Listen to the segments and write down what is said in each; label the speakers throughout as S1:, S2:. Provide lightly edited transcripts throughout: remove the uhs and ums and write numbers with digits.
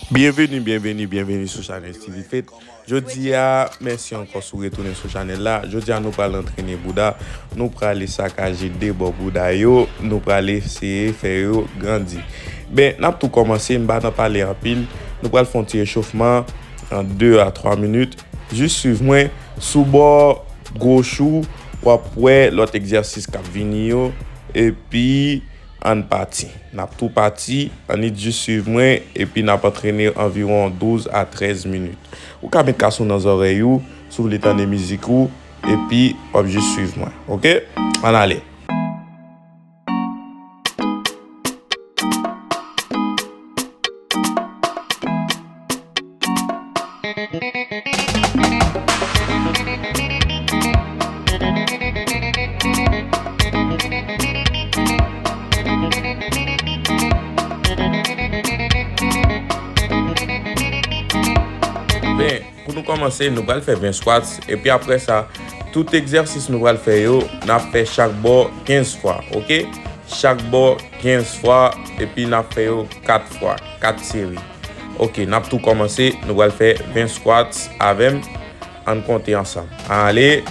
S1: Bienvenue sur Channel TV Fait. Je dis à merci encore sur retourner sur Channel là. Je dis à nous pas l'entraîner Bouddha, nous pour aller saccager des Bouddha yo, nous pour aller essayer faire yo grandir. Ben, n'a tout commencé, m'ba pas parler rapide. Nous pour faire un petit échauffement en 2 à 3 minutes. Juste suivre-moi sous bord gros chou ou après l'autre exercice qu'a vini yo et puis en partie. N'a tout parti, on est juste suivre moi et puis n'a pas entraîné environ 12 à 13 minutes. Ou ka mettre cassou dans oreille ou, sous l'état de musique ou et puis on juste suivre moi. OK? On allez. Ben, pour nous commencer, nous allons faire 20 squats et puis après ça, tout exercice nous allons faire, nous allons faire chaque bord 15 fois, ok? Chaque bord 15 fois et puis nous allons faire 4 fois, 4 séries. Ok, nous allons tout commencer, nous allons faire 20 squats avec, on compte ensemble. Allez!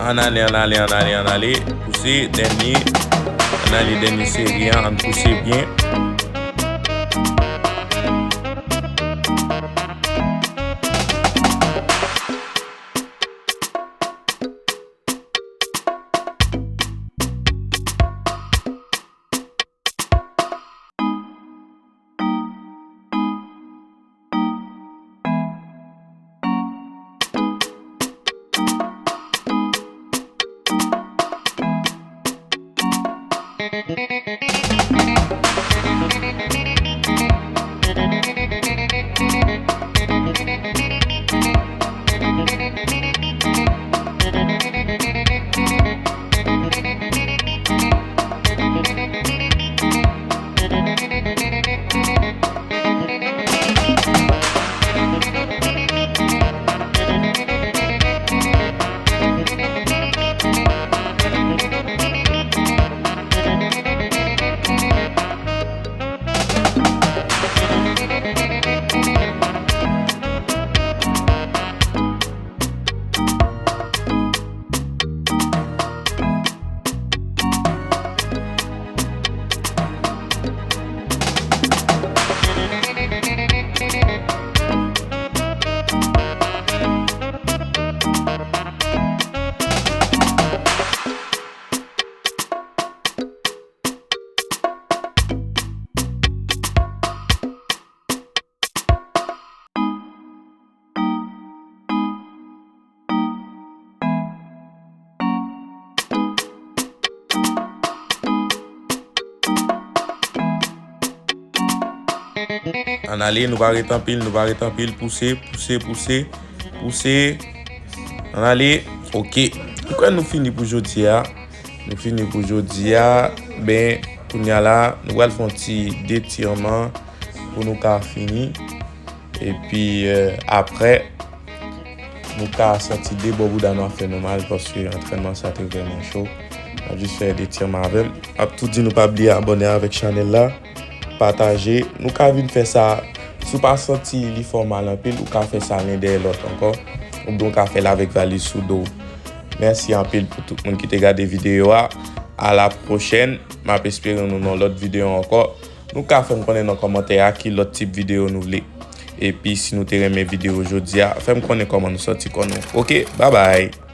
S1: En aller, pousser, dernier série, en pousser bien. En aller, nous arrêtons en pile, pousser. En aller, ok. Quand nous finissons pour aujourd'hui, ben, pour nous là, nous allons faire un petit détirement pour nous finir. Et puis après, nous allons sentir des bobos dans nos phénomènes parce que l'entraînement ça était vraiment chaud. On va juste faire des étirements avec. A tout dit, nous pas oublier abonner avec la chaîne là. Partager, nous avons fait ça, si vous pas senti les formats en pile, ou faire ça l'un derrière l'autre encore, ou donc faire avec valise sous dos. Merci en pile pour tout le monde qui a regardé la vidéo. À la prochaine, je espère nous dans l'autre vidéo encore. Nous avons fait dans les commentaires qui l'autre type de vidéo nous voulez. Et puis si nous avons aimé la vidéo aujourd'hui, faites-moi connaître comment nous sortir. Ok, bye bye.